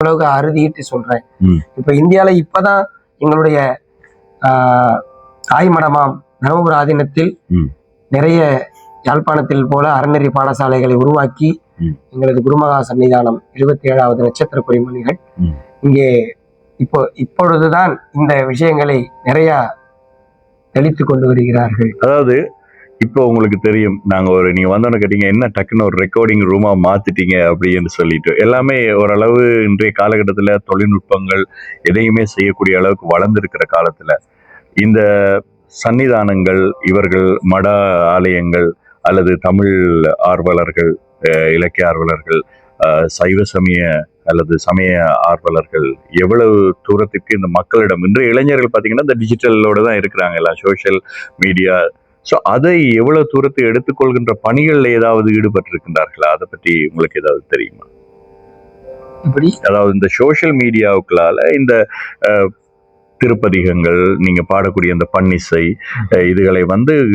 ஓரளவுக்கு அறுதிட்டு சொல்றேன். இப்ப இந்தியால இப்பதான் எங்களுடைய தாய்மடமாம் தருமபுரி ஆதீனத்தில் நிறைய யாழ்ப்பாணத்தில் போல அறநெறி பாடசாலைகளை உருவாக்கி எங்களது குருமகா சன்னிதானம் 27வது நட்சத்திர குறிமணிகள் இங்கே இப்பொழுதுதான் இந்த விஷயங்களை நிறைய தெளித்து கொண்டு வருகிறார்கள். அதாவது இப்போ உங்களுக்கு தெரியும், நீங்க வந்தோன்னு கேட்டீங்க என்ன டக்குன்னு ஒரு ரெக்கார்டிங் ரூமா மாத்திட்டீங்க அப்படின்னு சொல்லிட்டு, எல்லாமே ஓரளவு இன்றைய காலகட்டத்துல தொழில்நுட்பங்கள் எதையுமே செய்யக்கூடிய அளவுக்கு வளர்ந்திருக்கிற காலத்துல இந்த சன்னிதானங்கள், இவர்கள் மட ஆலயங்கள் அல்லது தமிழ் ஆர்வலர்கள், இலக்கிய ஆர்வலர்கள், சைவ சமய அல்லது சமய ஆர்வலர்கள் எவ்வளவு தூரத்துக்கு இந்த மக்களிடம், இன்றைய இளைஞர்கள் பார்த்தீங்கன்னா இந்த டிஜிட்டலோட தான் இருக்கிறாங்க, எல்லாம் சோசியல் மீடியா. ஸோ அதை எவ்வளவு தூரத்தை எடுத்துக்கொள்கின்ற பணிகளில் ஏதாவது ஈடுபட்டிருக்கின்றார்களா? அதை பற்றி உங்களுக்கு ஏதாவது தெரியுமா? அதாவது இந்த சோசியல் மீடியாவுக்களால இந்த திருப்பதிகங்கள், நீங்க பாடக்கூடிய அந்த பன்னிசை, இதுகளை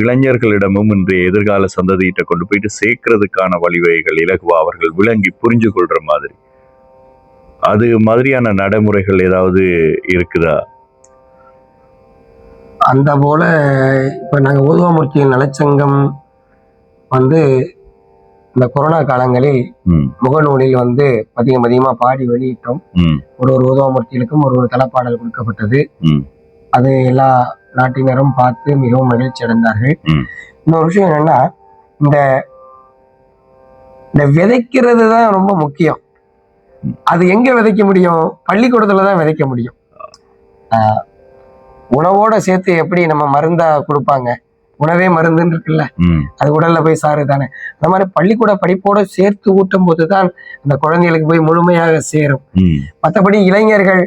இளைஞர்களிடமும் இன்றைய எதிர்கால சந்ததியிட்ட கொண்டு போயிட்டு சேர்க்கறதுக்கான வழிவகைகள் இலகுவா அவர்கள் விளங்கி புரிஞ்சு கொள்ற மாதிரி, அது மாதிரியான நடைமுறைகள் ஏதாவது இருக்குதா? அந்த போல இப்ப நாங்க ஓதுவாமூர்த்தியின் நலச்சங்கம் இந்த கொரோனா காலங்களில் முகநூலில் அதிகமா பாடி வெளியிட்டோம். ஒரு ஓதுவாமூர்த்திகளுக்கும் ஒரு தலப்பாடல் கொடுக்கப்பட்டது. அது எல்லா நாட்டினரும் பார்த்து மிகவும் மகிழ்ச்சி அடைந்தார்கள். இன்னொரு விஷயம் என்னன்னா, இந்த விதைக்கிறது தான் ரொம்ப முக்கியம். அது எங்க விதைக்க முடியும்? பள்ளிக்கூடத்துலதான் விதைக்க முடியும். உணவோட சேர்த்து எப்படி நம்ம மருந்தா கொடுப்பாங்க, உணவே மருந்துன்னு இருக்குல்ல, அது உடல்ல போய் சாரு தானே. அந்த மாதிரி பள்ளிக்கூட படிப்போட சேர்த்து ஊட்டும் போதுதான் அந்த குழந்தைகளுக்கு போய் முழுமையாக சேரும். மற்றபடி இளைஞர்கள்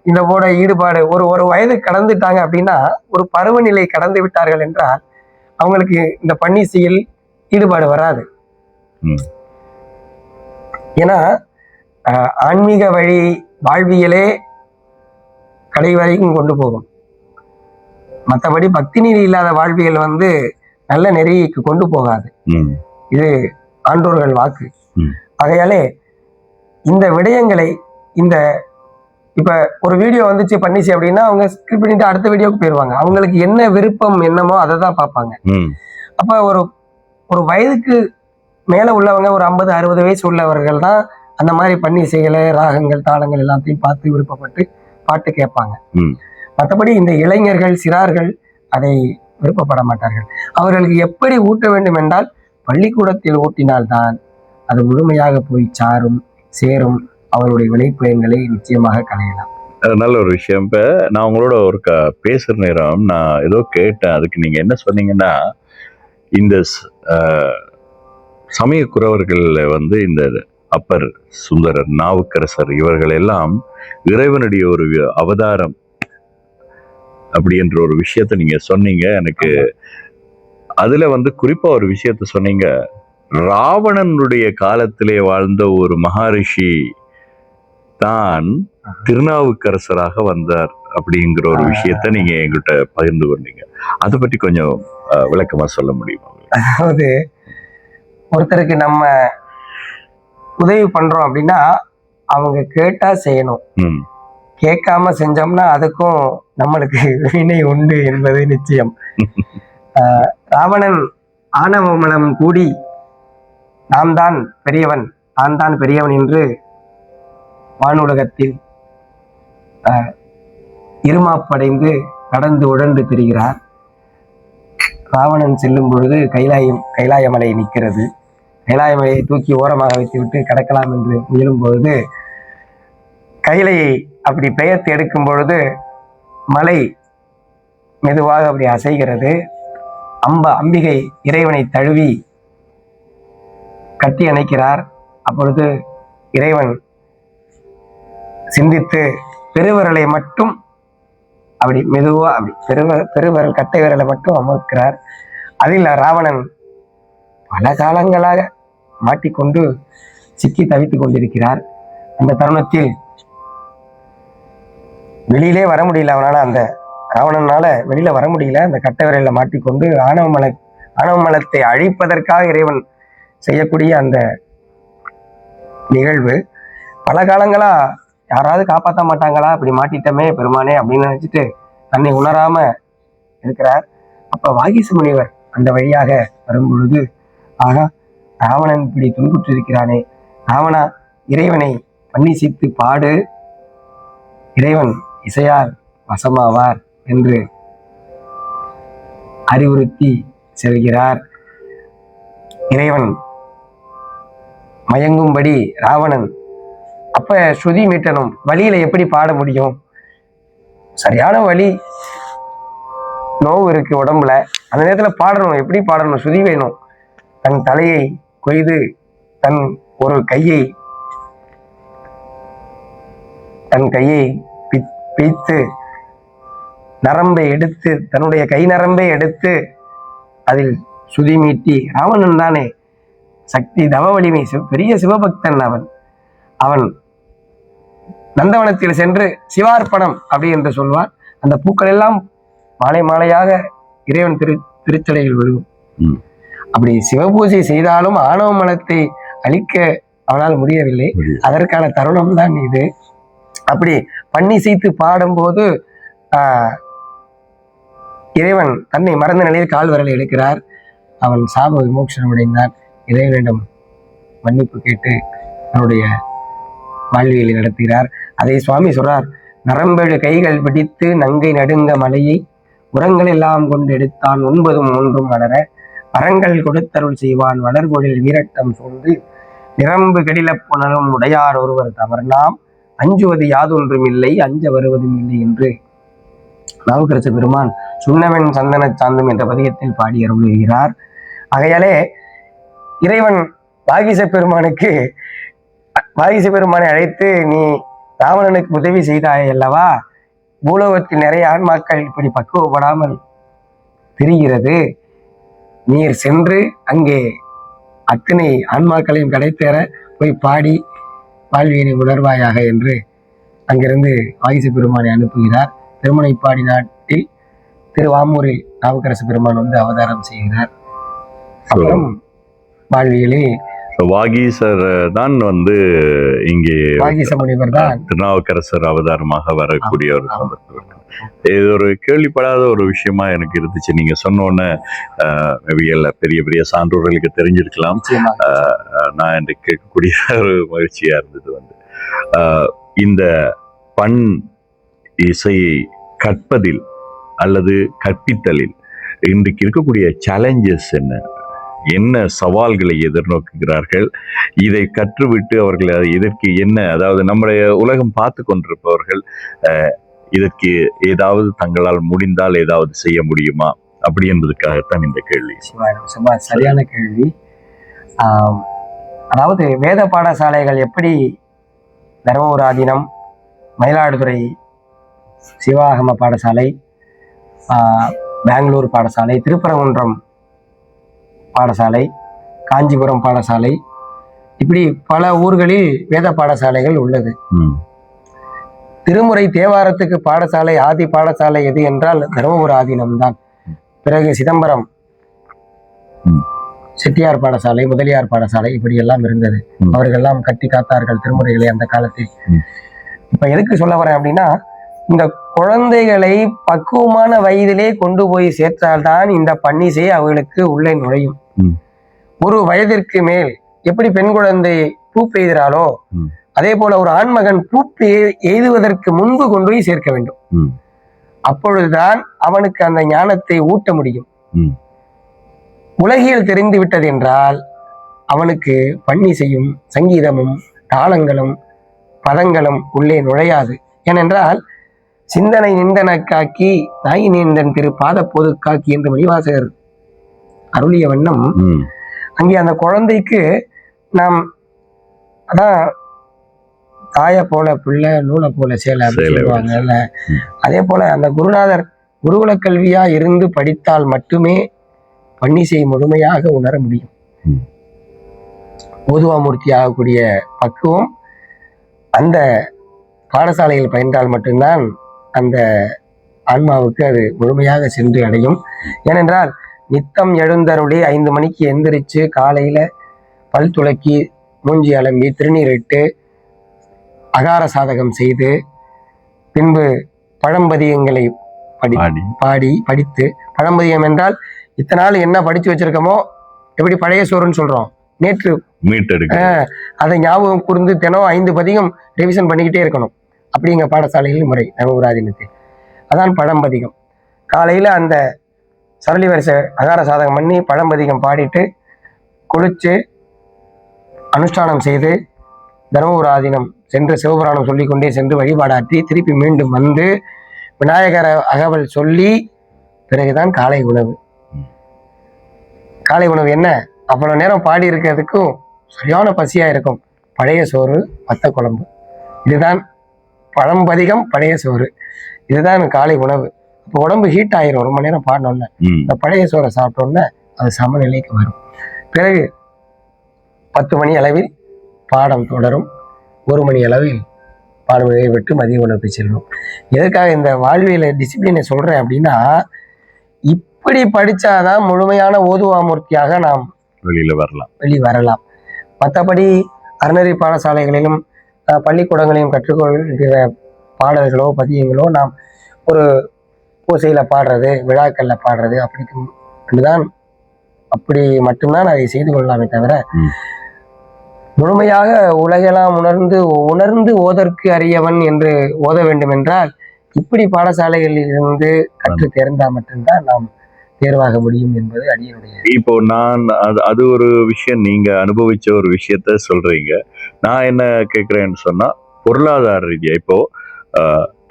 இந்த போட ஈடுபாடு ஒரு வயது கடந்துட்டாங்க அப்படின்னா, ஒரு பருவநிலை கடந்து விட்டார்கள் என்றால் அவங்களுக்கு இந்த பன்னிசையில் ஈடுபாடு வராது. ஏன்னா ஆன்மீக வழி வாழ்வியலே கடை வரைக்கும் கொண்டு போகும். மற்றபடி பக்தி நெறி இல்லாத வாழ்வியல் நல்ல நெறிக்கு கொண்டு போகாது. இது ஆண்டோர்கள் வாக்கு. ஆகையாலே இந்த விடயங்களை இப்ப ஒரு வீடியோ வந்துச்சு பன்னிசை அப்படின்னா அவங்க ஸ்கிரிப்ட் பண்ணிட்டு அடுத்த வீடியோக்கு போயிடுவாங்க. அவங்களுக்கு என்ன விருப்பம் என்னமோ அதை தான் பார்ப்பாங்க. அப்ப ஒரு வயதுக்கு மேல உள்ளவங்க, ஒரு 50-60 வயசு உள்ளவர்கள் தான் அந்த மாதிரி பன்னிசைகளை, ராகங்கள், தாளங்கள் எல்லாத்தையும் பார்த்து விருப்பப்பட்டு பாட்டு கேட்பாங்க. மற்றபடி இந்த இளைஞர்கள், சிறார்கள் அதை விருப்பப்பட மாட்டார்கள். அவர்களுக்கு எப்படி ஊட்ட வேண்டும் என்றால் பள்ளிக்கூடத்தில் ஊட்டினால்தான் அது முழுமையாக போய் சேரும். அவருடைய விளைப்பயன்களை நிச்சயமாக களையலாம். நல்ல ஒரு விஷயம். இப்ப நான் உங்களோட ஒரு பேசுற நேரம் நான் ஏதோ கேட்டேன். அதுக்கு நீங்க என்ன சொன்னீங்கன்னா, இந்த சமய குறவர்கள்ல இந்த அப்பர், சுந்தரர், நாவுக்கரசர் இவர்கள் எல்லாம் இறைவனுடைய ஒரு அவதாரம் அப்படி என்ற ஒரு விஷயத்த நீங்க சொன்னீங்க. எனக்கு அதுல குறிப்பா ஒரு விஷயத்த சொன்னீங்க, ராவணனுடைய காலத்திலே வாழ்ந்த ஒரு மகாரிஷி தான் திருநாவுக்கரசராக வந்தார் அப்படிங்கிற ஒரு விஷயத்த நீங்க எங்கிட்ட பகிர்ந்து கொண்டீங்க. அதை பற்றி கொஞ்சம் விளக்கமா சொல்ல முடியுமா? அதாவது ஒருத்தருக்கு நம்ம உதவி பண்றோம் அப்படின்னா அவங்க கேட்டா செய்யணும். கேட்காம செஞ்சோம்னா அதுக்கும் நம்மளுக்கு வினை உண்டு என்பது நிச்சயம். ராவணன் ஆணவமலம் கூடி நாம் தான் பெரியவன், நான் தான் பெரியவன் என்று வானுலகத்தில் இருமாப்படைந்து நடந்து உடன்று திரிகிறார். ராவணன் செல்லும் பொழுது கைலாயமலை நிற்கிறது. கைலாயமலையை தூக்கி ஓரமாக வைத்துவிட்டு கடக்கலாம் என்று முயலும் பொழுது கைலையை அப்படி பெயர்த்து எடுக்கும் பொழுது மலை மெதுவாக அப்படி அசைகிறது. அம்பிகை இறைவனை தழுவி கட்டி அணைக்கிறார். அப்பொழுது இறைவன் சிந்தித்து பெருவிரலை மட்டும் அப்படி மெதுவா அப்படி பெருவிரல் கட்டை விரலை மட்டும் அமர்க்கிறார். அதில் ராவணன் பல காலங்களாக மாட்டிக்கொண்டு சிக்கி தவித்துக் கொண்டிருக்கிறார். அந்த தருணத்தில் வெளியிலே வர முடியல, அவனால அந்த ராவணனால வெளியில வர முடியல. அந்த கட்டை விரலில் மாட்டிக்கொண்டு ஆணவமலத்தை அழிப்பதற்காக இறைவன் செய்யக்கூடிய அந்த நிகழ்வு பல காலங்களா யாராவது காப்பாற்ற மாட்டாங்களா, இப்படி மாட்டிட்டமே பெருமானே அப்படின்னு நினைச்சிட்டு தன்னை உணராம இருக்கிறார். அப்ப வாகீச முனிவர் அந்த வழியாக வரும் பொழுது, ஆகா, ராவணன் இப்படி துன்புற்றிருக்கிறானே, ராவணா இறைவனை பன்னிசைத்து பாடு, இறைவன் இசையால் வசமாவார் என்று அறிவுறுத்தி செல்கிறார். இறைவன் மயங்கும்படி ராவணன். அப்ப ஸ்ருதி மீட்டனும் வழியில எப்படி பாட முடியும்? சரியான வழி, நோவு இருக்கு உடம்புல, அந்த நேரத்துல பாடணும். எப்படி பாடணும்? ஸ்ருதி வேணும். தன் தலையை கொய்து தன் ஒரு கையை பிய்த்து நரம்பை எடுத்து, தன்னுடைய கை நரம்பை எடுத்து அதில் சுதி மீட்டி, ராவணன் தானே சக்தி தவ வலிமை, பெரிய சிவபக்தன் அவன் நந்தவனத்தில் சென்று சிவார்ப்பணம் அப்படி என்று சொல்வார். அந்த பூக்கள் எல்லாம் மாலை மாலையாக இறைவன் திருச்சடையில் விழுகும். அப்படி சிவபூஜை செய்தாலும் ஆணவ மலத்தை அழிக்க அவனால் முடியவில்லை. அதற்கான தருணம் தான் இது. அப்படி பன்னிசைத்து பாடும்போது இறைவன் தன்னை மறந்த நிலையில் கால் விரலை எடுக்கிறார். அவன் சாப விமோசனம் அடைந்தான். இறைவனிடம் மன்னிப்பு கேட்டு அவனுடைய வாழ்வியலை நடத்துகிறார். அதை சுவாமி சொல்றார், நரம்பெழு கைகள் பிடித்து நங்கை நடுங்க மலையை உரங்கள் எல்லாம் கொண்டு எடுத்தான், உண்பதும் ஒன்றும் வளர வரங்கள் கொடுத்தருள் செய்வான், வளர்கொழில் வீரட்டம் சூழ்ந்து நிரம்பு கெடில புனலும் உடையார் ஒருவர் தவறுநாம் அஞ்சுவது யாதொன்றும் இல்லை, அஞ்ச வருவதும் இல்லை என்று நாவுக்கரசு பெருமான் சுண்ணவன் சந்தன சாந்தம் என்ற பதிகத்தில் பாடி அருளுகிறார். ஆகையாலே இறைவன் வாகீச பெருமானை அழைத்து, நீ ராவணனுக்கு உதவி செய்தாய் அல்லவா, பூலோகத்தில் நிறைய ஆன்மாக்கள் இப்படி பக்குவப்படாமல் திரிகிறது, நீர் சென்று அங்கே அத்தனை ஆன்மாக்களையும் கடைத்தேற போய் பாடி வாழ்வியனை உணர்வாயாக என்று அங்கிருந்து வாகீச பெருமானை அனுப்புகிறார். திருமுனைப்பாடி நாட்டில் திருவாமூரில் நாவுக்கரசு பெருமான் அவதாரம் செய்கிறார். அப்புறம் வாழ்வியலே வாகீசர் தான் இங்கே வாகீச முனிவர் தான் திருநாவுக்கரசர் அவதாரமாக வரக்கூடிய ஒரு சந்தர்ப்பம். இது ஒரு கேள்விப்படாத ஒரு விஷயமா எனக்கு இருந்துச்சு. நீங்க சொன்னோன்னு பெரிய பெரிய சான்றோர்களுக்கு தெரிஞ்சிருக்கலாம். நான் என்று கேட்கக்கூடிய ஒரு மகிழ்ச்சியா இருந்தது. இந்த பண் இசையை கற்பதில் அல்லது கற்பித்தலில் இன்றைக்கு இருக்கக்கூடிய சேலஞ்சஸ் என்ன சவால்களை எதிர்நோக்குகிறார்கள்? இதை கற்றுவிட்டு அவர்கள் இதற்கு என்ன, அதாவது நம்முடைய உலகம் பார்த்து கொண்டிருப்பவர்கள் இதற்கு ஏதாவது தங்களால் முடிந்தால் ஏதாவது செய்ய முடியுமா அப்படி என்பதற்காகத்தான் இந்த கேள்வி. சரியான கேள்வி. அதாவது வேத பாடசாலைகள் எப்படி தர்மபுர ஆதீனம், மயிலாடுதுறை சிவாகம பாடசாலை, பெங்களூர் பாடசாலை, திருப்பரங்குன்றம் பாடசாலை, காஞ்சிபுரம் பாடசாலை, இப்படி பல ஊர்களில் வேத பாடசாலைகள் உள்ளது. திருமுறை தேவாரத்துக்கு பாடசாலை, ஆதி பாடசாலை எது என்றால் தர்மபுர ஆதீனம்தான். பிறகு சிதம்பரம் செட்டியார் பாடசாலை, முதலியார் பாடசாலை, இப்படி எல்லாம் இருந்தது. அவர்கள் எல்லாம் கட்டி காத்தார்கள் திருமுறைகளை அந்த காலத்தில். இப்ப எதுக்கு சொல்ல வரேன் அப்படின்னா, இந்த குழந்தைகளை பக்குவமான வயதிலே கொண்டு போய் சேர்த்தால்தான் இந்த பன்னிசை அவர்களுக்கு உள்ளே நுழையும். ஒரு வயதிற்கு மேல் எப்படி பெண் குழந்தை பூ பெய்கிறாளோ அதே போல ஒரு ஆண்மகன் பூ எய்துவதற்கு முன்பு கொண்டு போய் சேர்க்க வேண்டும். அப்பொழுதுதான் அவனுக்கு அந்த ஞானத்தை ஊட்ட முடியும். உலகியல் தெரிந்து விட்டது என்றால் அவனுக்கு பன்னிசையும் சங்கீதமும் தாளங்களும் பதங்களும் உள்ளே நுழையாது. ஏனென்றால் சிந்தனை நிந்தன காக்கி நாய் நீந்தன் திரு பாத பொது காக்கி என்று மணிவாசகர் அருளிய வண்ணம் அங்கே அந்த குழந்தைக்கு நாம் அதான் தாய போல பிள்ளை நூலை போல சேலை அப்படின்னு சொல்லுவாங்கல்ல, அதே போல அந்த குருநாதர் குருகுல கல்வியா இருந்து படித்தால் மட்டுமே பன்னிசை முழுமையாக உணர முடியும். ஓதுவாமூர்த்தி ஆகக்கூடிய பக்குவம் அந்த பாடசாலையில் பயின்றால் மட்டும்தான் அந்த ஆன்மாவுக்கு அது முழுமையாக சென்று அடையும். ஏனென்றால் நித்தம் எழுந்தருளி 5 மணிக்கு எந்திரிச்சு காலையில பல் துளக்கி மூஞ்சி அலம்பி திருநீரிட்டு அகார சாதகம் செய்து பின்பு பழம்பதியங்களை படித்து, பழம்பதியம் என்றால் இத்தனை நாள் என்ன படிச்சு வச்சிருக்கோமோ, எப்படி பழைய சோறுன்னு சொல்றோம், நேற்று அதை ஞாபகம் கூர்ந்து தினம் 5 பதிகம் ரிவிஷன் பண்ணிக்கிட்டே இருக்கணும். அப்படிங்க பாடசாலையில் முறை நவபுராதீனத்தில். அதான் பழம்பதிகம். காலையில அந்த சரளி வரிசை அகார சாதகம் பண்ணி பழம்பதிகம் பாடிட்டு குளிச்சு அனுஷ்டானம் செய்து தர்மபுராதீனம் சென்று சிவபுராணம் சொல்லிக்கொண்டே சென்று வழிபாடாற்றி திருப்பி மீண்டும் வந்து விநாயகர அகவல் சொல்லி பிறகுதான் காலை உணவு. காலை உணவு என்ன, அவ்வளவு நேரம் பாடி இருக்கிறதுக்கும் சரியான பசியா இருக்கும். பழைய சோறு வத்த குழம்பு, இதுதான் பழம்பதிகம், பழைய சோறு, இதுதான் காலை உணவு. இப்போ உடம்பு ஹீட் ஆயிரும். 1 மணி நேரம் பாடினோன்னே இந்த பழைய சோறை சாப்பிட்டோன்னே அது சமநிலைக்கு வரும். பிறகு 10 மணி அளவில் பாடம் தொடரும். 1 மணி அளவில் பாடமுறையை விட்டு மதிய உணவுக்கு செல்லும். எதுக்காக இந்த வாழ்வியல் டிசிப்ளினை சொல்றேன் அப்படின்னா, இப்படி படிச்சாதான் முழுமையான ஓதுவாமூர்த்தியாக நாம் வெளி வரலாம். மற்றபடி அறநெறி பாடசாலைகளிலும் பள்ளிக்கூடங்களையும் கற்றுக்கொள்கிற பாடல்களோ பதியங்களோ நாம் ஒரு பூசையில பாடுறது, விழாக்கள்ல பாடுறது அப்படி மட்டும்தான் அதை செய்து கொள்ளலாமே தவிர, முழுமையாக உலகெல்லாம் உணர்ந்து ஓதற்கு அறியவன் என்று ஓத வேண்டும் என்றால் இப்படி பாடசாலைகளில் இருந்து கற்று தேர்ந்தா மட்டும்தான் நாம் தேர்வாக முடியும் என்பது அடியனுடைய. இப்போ நான் அது ஒரு விஷயம், நீங்க அனுபவிச்ச ஒரு விஷயத்த சொல்றீங்க. நான் என்ன கேட்கிறேன்னு சொன்னா, பொருளாதார ரீதியா இப்போ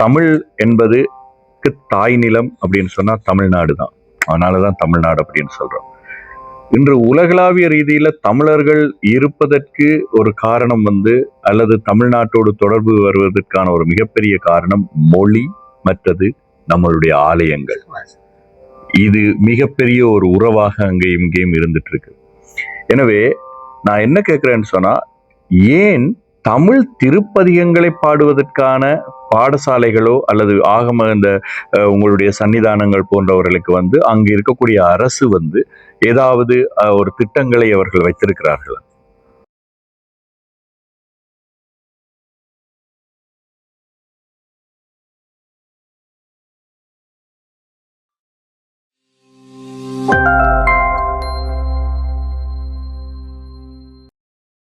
தமிழ் என்பதுக்கு தாய் நிலம் அப்படின்னு சொன்னா தமிழ்நாடு தான். அதனாலதான் தமிழ்நாடு அப்படின்னு சொல்றோம். இன்று உலகளாவிய ரீதியில தமிழர்கள் இருப்பதற்கு ஒரு காரணம் அல்லது தமிழ்நாட்டோடு தொடர்பு வருவதற்கான ஒரு மிகப்பெரிய காரணம் மொழி, மற்றது நம்மளுடைய ஆலயங்கள். இது மிகப்பெரிய ஒரு உறவாக அங்கேயும் இங்கேயும் இருந்துட்டு இருக்கு. எனவே நான் என்ன கேட்கிறேன்னு சொன்னா, ஏன் தமிழ் திருப்பதிகங்களை பாடுவதற்கான பாடசாலைகளோ அல்லது ஆகம இந்த உங்களுடைய சன்னிதானங்கள் போன்றவர்களுக்கு அங்கு இருக்கக்கூடிய அரசு ஏதாவது ஒரு திட்டங்களை அவர்கள் வைத்திருக்கிறார்களா?